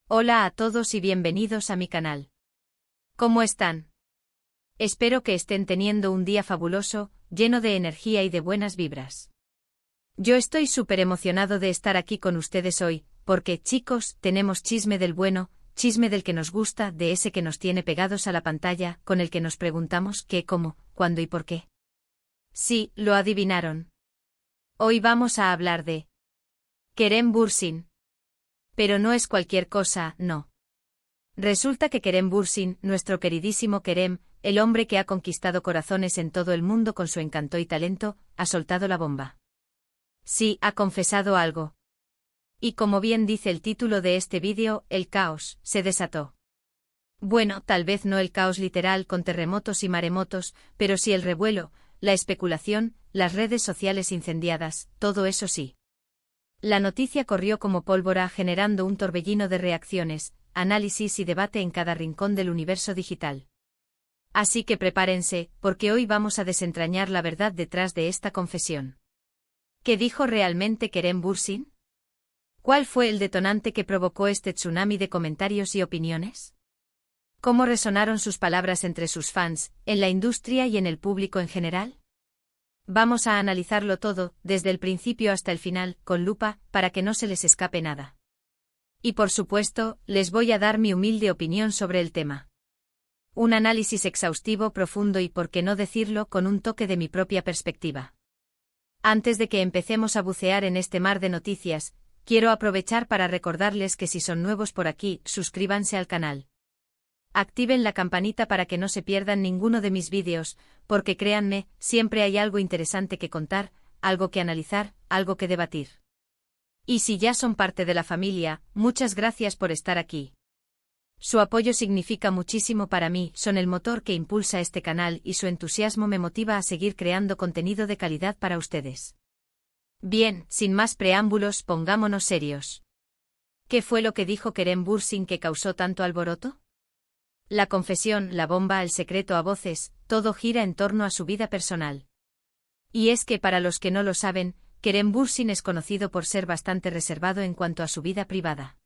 Hola a todos y bienvenidos a mi canal. ¿Cómo están? Espero que estén teniendo un día fabuloso, lleno de energía y de buenas vibras. Yo estoy súper emocionado de estar aquí con ustedes hoy, porque, chicos, tenemos chisme del bueno, chisme del que nos gusta, de ese que nos tiene pegados a la pantalla, con el que nos preguntamos qué, cómo, cuándo y por qué. Sí, lo adivinaron. Hoy vamos a hablar de Kerem Bürsin. Pero no es cualquier cosa, no. Resulta que Kerem Bürsin, nuestro queridísimo Kerem, el hombre que ha conquistado corazones en todo el mundo con su encanto y talento, ha soltado la bomba. Sí, ha confesado algo. Y como bien dice el título de este vídeo, el caos se desató. Bueno, tal vez no el caos literal con terremotos y maremotos, pero sí el revuelo, la especulación, las redes sociales incendiadas, todo eso sí. La noticia corrió como pólvora generando un torbellino de reacciones, análisis y debate en cada rincón del universo digital. Así que prepárense, porque hoy vamos a desentrañar la verdad detrás de esta confesión. ¿Qué dijo realmente Kerem Bürsin? ¿Cuál fue el detonante que provocó este tsunami de comentarios y opiniones? ¿Cómo resonaron sus palabras entre sus fans, en la industria y en el público en general? Vamos a analizarlo todo, desde el principio hasta el final, con lupa, para que no se les escape nada. Y por supuesto, les voy a dar mi humilde opinión sobre el tema. Un análisis exhaustivo, profundo y, por qué no decirlo, con un toque de mi propia perspectiva. Antes de que empecemos a bucear en este mar de noticias, quiero aprovechar para recordarles que si son nuevos por aquí, suscríbanse al canal. Activen la campanita para que no se pierdan ninguno de mis vídeos, porque créanme, siempre hay algo interesante que contar, algo que analizar, algo que debatir. Y si ya son parte de la familia, muchas gracias por estar aquí. Su apoyo significa muchísimo para mí, son el motor que impulsa este canal y su entusiasmo me motiva a seguir creando contenido de calidad para ustedes. Bien, sin más preámbulos, pongámonos serios. ¿Qué fue lo que dijo Kerem Bürsin que causó tanto alboroto? La confesión, la bomba, el secreto a voces, todo gira en torno a su vida personal. Y es que para los que no lo saben, Kerem Bürsin es conocido por ser bastante reservado en cuanto a su vida privada.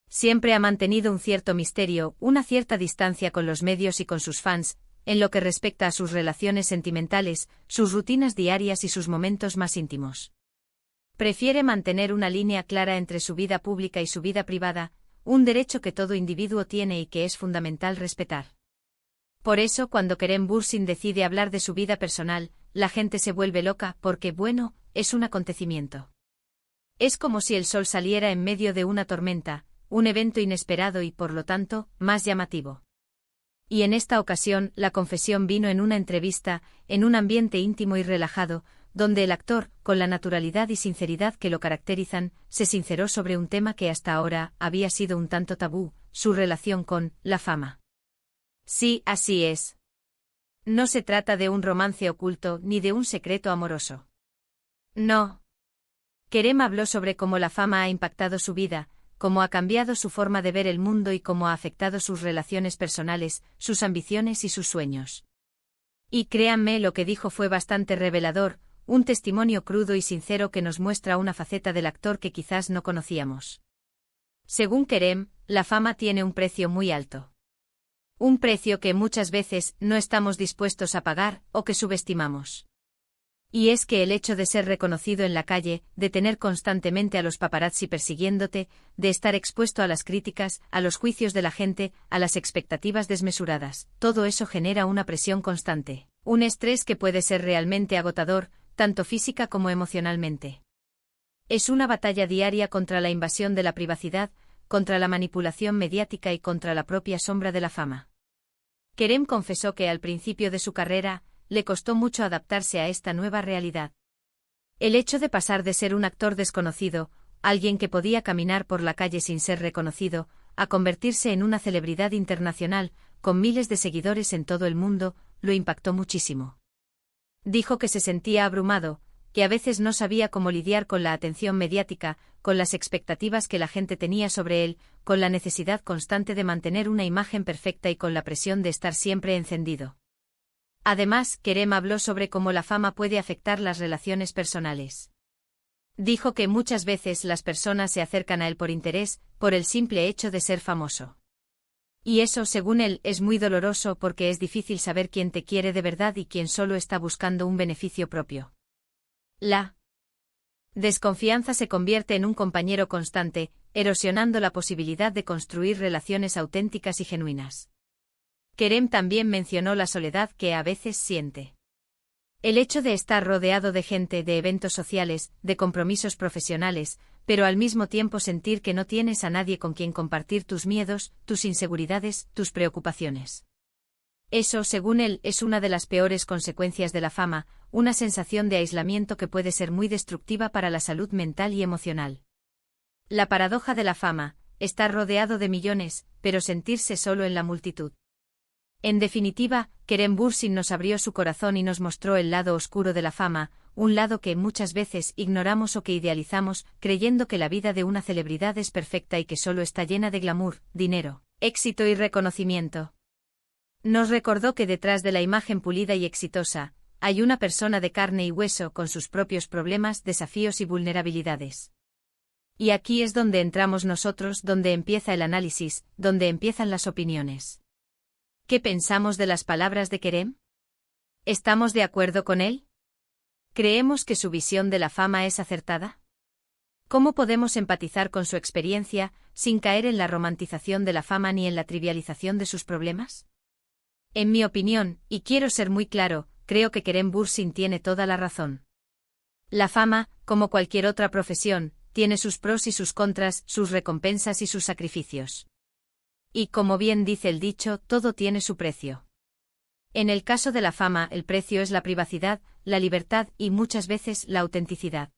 Siempre ha mantenido un cierto misterio, una cierta distancia con los medios y con sus fans, en lo que respecta a sus relaciones sentimentales, sus rutinas diarias y sus momentos más íntimos. Prefiere mantener una línea clara entre su vida pública y su vida privada, un derecho que todo individuo tiene y que es fundamental respetar. Por eso, cuando Kerem Bürsin decide hablar de su vida personal, la gente se vuelve loca porque, bueno, es un acontecimiento. Es como si el sol saliera en medio de una tormenta, un evento inesperado y, por lo tanto, más llamativo. Y en esta ocasión, la confesión vino en una entrevista, en un ambiente íntimo y relajado, donde el actor, con la naturalidad y sinceridad que lo caracterizan, se sinceró sobre un tema que hasta ahora había sido un tanto tabú, su relación con la fama. Sí, así es. No se trata de un romance oculto ni de un secreto amoroso. No. Kerem habló sobre cómo la fama ha impactado su vida, cómo ha cambiado su forma de ver el mundo y cómo ha afectado sus relaciones personales, sus ambiciones y sus sueños. Y créanme, lo que dijo fue bastante revelador, un testimonio crudo y sincero que nos muestra una faceta del actor que quizás no conocíamos. Según Kerem, la fama tiene un precio muy alto. Un precio que muchas veces no estamos dispuestos a pagar o que subestimamos. Y es que el hecho de ser reconocido en la calle, de tener constantemente a los paparazzi persiguiéndote, de estar expuesto a las críticas, a los juicios de la gente, a las expectativas desmesuradas, todo eso genera una presión constante, un estrés que puede ser realmente agotador, tanto física como emocionalmente. Es una batalla diaria contra la invasión de la privacidad, contra la manipulación mediática y contra la propia sombra de la fama. Kerem confesó que al principio de su carrera, le costó mucho adaptarse a esta nueva realidad. El hecho de pasar de ser un actor desconocido, alguien que podía caminar por la calle sin ser reconocido, a convertirse en una celebridad internacional, con miles de seguidores en todo el mundo, lo impactó muchísimo. Dijo que se sentía abrumado, que a veces no sabía cómo lidiar con la atención mediática, con las expectativas que la gente tenía sobre él, con la necesidad constante de mantener una imagen perfecta y con la presión de estar siempre encendido. Además, Kerem habló sobre cómo la fama puede afectar las relaciones personales. Dijo que muchas veces las personas se acercan a él por interés, por el simple hecho de ser famoso. Y eso, según él, es muy doloroso porque es difícil saber quién te quiere de verdad y quién solo está buscando un beneficio propio. La desconfianza se convierte en un compañero constante, erosionando la posibilidad de construir relaciones auténticas y genuinas. Kerem también mencionó la soledad que a veces siente. El hecho de estar rodeado de gente, de eventos sociales, de compromisos profesionales, pero al mismo tiempo sentir que no tienes a nadie con quien compartir tus miedos, tus inseguridades, tus preocupaciones. Eso, según él, es una de las peores consecuencias de la fama, una sensación de aislamiento que puede ser muy destructiva para la salud mental y emocional. La paradoja de la fama, estar rodeado de millones, pero sentirse solo en la multitud. En definitiva, Kerem Bürsin nos abrió su corazón y nos mostró el lado oscuro de la fama, un lado que muchas veces ignoramos o que idealizamos, creyendo que la vida de una celebridad es perfecta y que solo está llena de glamour, dinero, éxito y reconocimiento. Nos recordó que detrás de la imagen pulida y exitosa, hay una persona de carne y hueso con sus propios problemas, desafíos y vulnerabilidades. Y aquí es donde entramos nosotros, donde empieza el análisis, donde empiezan las opiniones. ¿Qué pensamos de las palabras de Kerem? ¿Estamos de acuerdo con él? ¿Creemos que su visión de la fama es acertada? ¿Cómo podemos empatizar con su experiencia, sin caer en la romantización de la fama ni en la trivialización de sus problemas? En mi opinión, y quiero ser muy claro, creo que Kerem Bürsin tiene toda la razón. La fama, como cualquier otra profesión, tiene sus pros y sus contras, sus recompensas y sus sacrificios. Y como bien dice el dicho, todo tiene su precio. En el caso de la fama, el precio es la privacidad, la libertad y muchas veces la autenticidad.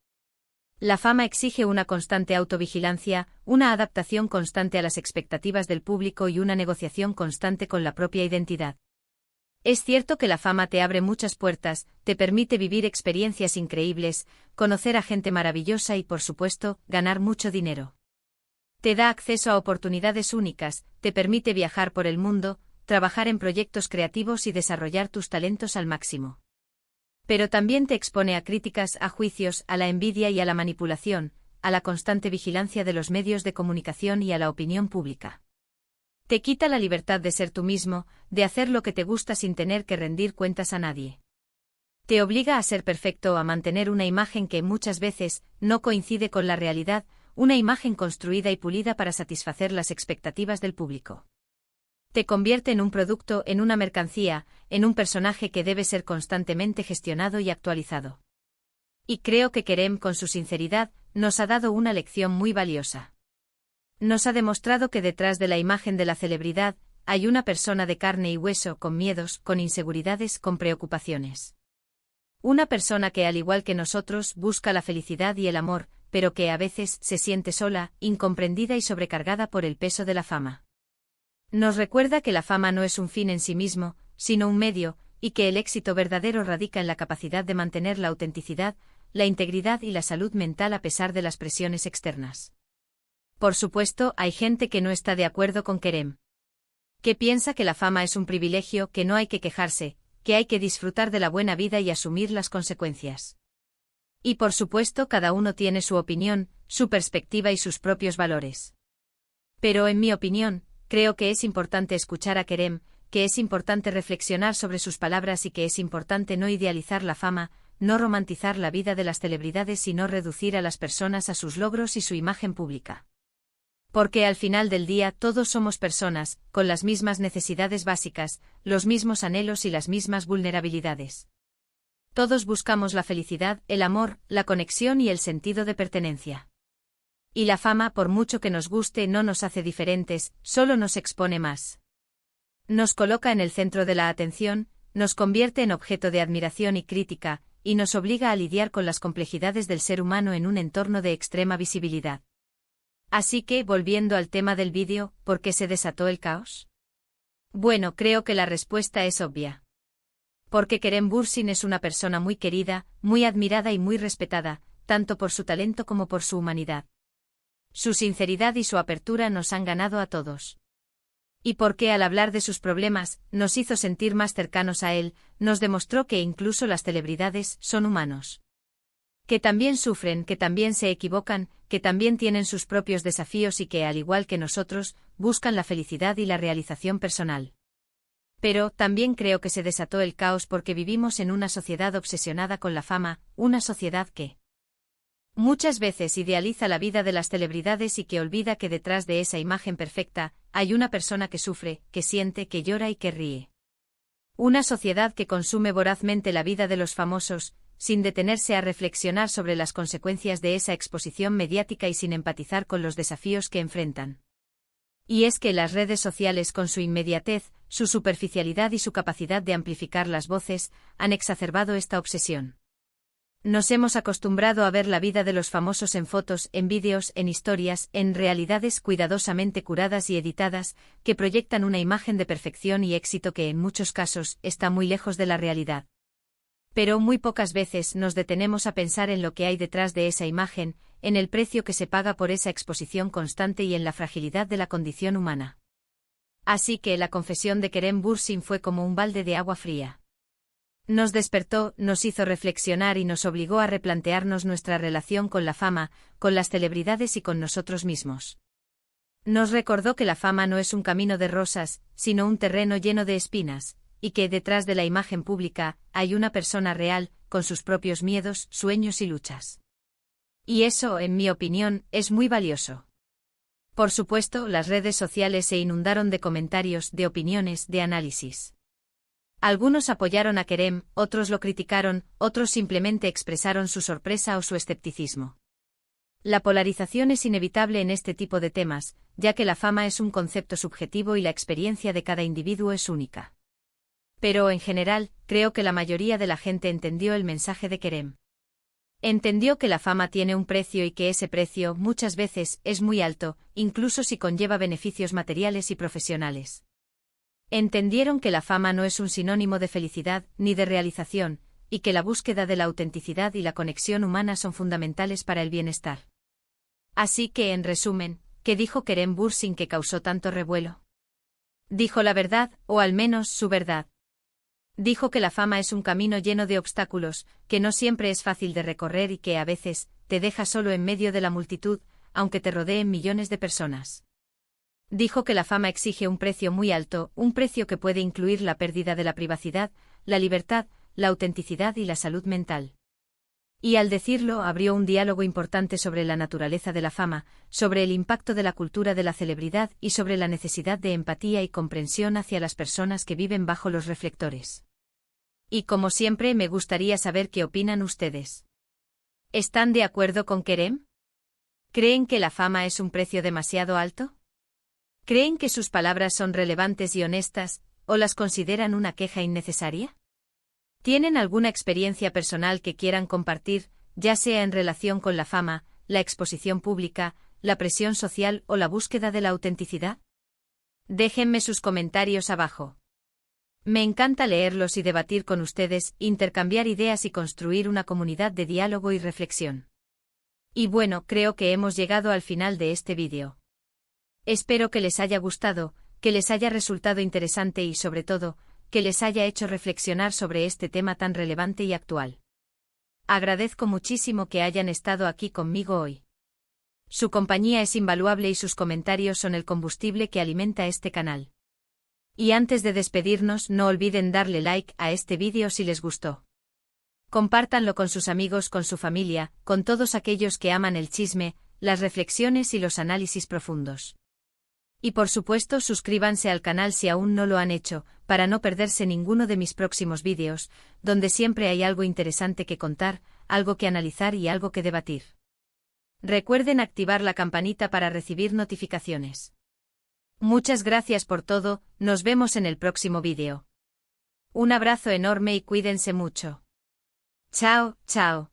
La fama exige una constante autovigilancia, una adaptación constante a las expectativas del público y una negociación constante con la propia identidad. Es cierto que la fama te abre muchas puertas, te permite vivir experiencias increíbles, conocer a gente maravillosa y, por supuesto, ganar mucho dinero. Te da acceso a oportunidades únicas, te permite viajar por el mundo, trabajar en proyectos creativos y desarrollar tus talentos al máximo. Pero también te expone a críticas, a juicios, a la envidia y a la manipulación, a la constante vigilancia de los medios de comunicación y a la opinión pública. Te quita la libertad de ser tú mismo, de hacer lo que te gusta sin tener que rendir cuentas a nadie. Te obliga a ser perfecto o a mantener una imagen que muchas veces no coincide con la realidad, una imagen construida y pulida para satisfacer las expectativas del público. Te convierte en un producto, en una mercancía, en un personaje que debe ser constantemente gestionado y actualizado. Y creo que Kerem, con su sinceridad, nos ha dado una lección muy valiosa. Nos ha demostrado que detrás de la imagen de la celebridad, hay una persona de carne y hueso, con miedos, con inseguridades, con preocupaciones. Una persona que, al igual que nosotros, busca la felicidad y el amor, pero que a veces se siente sola, incomprendida y sobrecargada por el peso de la fama. Nos recuerda que la fama no es un fin en sí mismo, sino un medio, y que el éxito verdadero radica en la capacidad de mantener la autenticidad, la integridad y la salud mental a pesar de las presiones externas. Por supuesto, hay gente que no está de acuerdo con Kerem. Que piensa que la fama es un privilegio, que no hay que quejarse, que hay que disfrutar de la buena vida y asumir las consecuencias. Y por supuesto cada uno tiene su opinión, su perspectiva y sus propios valores. Pero en mi opinión, creo que es importante escuchar a Kerem, que es importante reflexionar sobre sus palabras y que es importante no idealizar la fama, no romantizar la vida de las celebridades y no reducir a las personas a sus logros y su imagen pública. Porque al final del día todos somos personas, con las mismas necesidades básicas, los mismos anhelos y las mismas vulnerabilidades. Todos buscamos la felicidad, el amor, la conexión y el sentido de pertenencia. Y la fama, por mucho que nos guste, no nos hace diferentes, solo nos expone más. Nos coloca en el centro de la atención, nos convierte en objeto de admiración y crítica, y nos obliga a lidiar con las complejidades del ser humano en un entorno de extrema visibilidad. Así que, volviendo al tema del vídeo, ¿por qué se desató el caos? Bueno, creo que la respuesta es obvia. Porque Kerem Bürsin es una persona muy querida, muy admirada y muy respetada, tanto por su talento como por su humanidad. Su sinceridad y su apertura nos han ganado a todos. Y porque al hablar de sus problemas, nos hizo sentir más cercanos a él, nos demostró que incluso las celebridades son humanos. Que también sufren, que también se equivocan, que también tienen sus propios desafíos y que, al igual que nosotros, buscan la felicidad y la realización personal. Pero también creo que se desató el caos porque vivimos en una sociedad obsesionada con la fama, una sociedad que muchas veces idealiza la vida de las celebridades y que olvida que detrás de esa imagen perfecta hay una persona que sufre, que siente, que llora y que ríe. Una sociedad que consume vorazmente la vida de los famosos, sin detenerse a reflexionar sobre las consecuencias de esa exposición mediática y sin empatizar con los desafíos que enfrentan. Y es que las redes sociales, con su inmediatez, su superficialidad y su capacidad de amplificar las voces, han exacerbado esta obsesión. Nos hemos acostumbrado a ver la vida de los famosos en fotos, en vídeos, en historias, en realidades cuidadosamente curadas y editadas, que proyectan una imagen de perfección y éxito que en muchos casos está muy lejos de la realidad. Pero muy pocas veces nos detenemos a pensar en lo que hay detrás de esa imagen, en el precio que se paga por esa exposición constante y en la fragilidad de la condición humana. Así que la confesión de Kerem Bürsin fue como un balde de agua fría. Nos despertó, nos hizo reflexionar y nos obligó a replantearnos nuestra relación con la fama, con las celebridades y con nosotros mismos. Nos recordó que la fama no es un camino de rosas, sino un terreno lleno de espinas, y que detrás de la imagen pública hay una persona real, con sus propios miedos, sueños y luchas. Y eso, en mi opinión, es muy valioso. Por supuesto, las redes sociales se inundaron de comentarios, de opiniones, de análisis. Algunos apoyaron a Kerem, otros lo criticaron, otros simplemente expresaron su sorpresa o su escepticismo. La polarización es inevitable en este tipo de temas, ya que la fama es un concepto subjetivo y la experiencia de cada individuo es única. Pero, en general, creo que la mayoría de la gente entendió el mensaje de Kerem. Entendió que la fama tiene un precio y que ese precio, muchas veces, es muy alto, incluso si conlleva beneficios materiales y profesionales. Entendieron que la fama no es un sinónimo de felicidad, ni de realización, y que la búsqueda de la autenticidad y la conexión humana son fundamentales para el bienestar. Así que, en resumen, ¿qué dijo Kerem Bürsin que causó tanto revuelo? Dijo la verdad, o al menos su verdad. Dijo que la fama es un camino lleno de obstáculos, que no siempre es fácil de recorrer y que a veces te deja solo en medio de la multitud, aunque te rodeen millones de personas. Dijo que la fama exige un precio muy alto, un precio que puede incluir la pérdida de la privacidad, la libertad, la autenticidad y la salud mental. Y al decirlo abrió un diálogo importante sobre la naturaleza de la fama, sobre el impacto de la cultura de la celebridad y sobre la necesidad de empatía y comprensión hacia las personas que viven bajo los reflectores. Y como siempre me gustaría saber qué opinan ustedes. ¿Están de acuerdo con Kerem? ¿Creen que la fama es un precio demasiado alto? ¿Creen que sus palabras son relevantes y honestas, o las consideran una queja innecesaria? ¿Tienen alguna experiencia personal que quieran compartir, ya sea en relación con la fama, la exposición pública, la presión social o la búsqueda de la autenticidad? Déjenme sus comentarios abajo. Me encanta leerlos y debatir con ustedes, intercambiar ideas y construir una comunidad de diálogo y reflexión. Y bueno, creo que hemos llegado al final de este vídeo. Espero que les haya gustado, que les haya resultado interesante y sobre todo, que les haya hecho reflexionar sobre este tema tan relevante y actual. Agradezco muchísimo que hayan estado aquí conmigo hoy. Su compañía es invaluable y sus comentarios son el combustible que alimenta este canal. Y antes de despedirnos, no olviden darle like a este vídeo si les gustó. Compártanlo con sus amigos, con su familia, con todos aquellos que aman el chisme, las reflexiones y los análisis profundos. Y por supuesto suscríbanse al canal si aún no lo han hecho, para no perderse ninguno de mis próximos vídeos, donde siempre hay algo interesante que contar, algo que analizar y algo que debatir. Recuerden activar la campanita para recibir notificaciones. Muchas gracias por todo, nos vemos en el próximo vídeo. Un abrazo enorme y cuídense mucho. Chao, chao.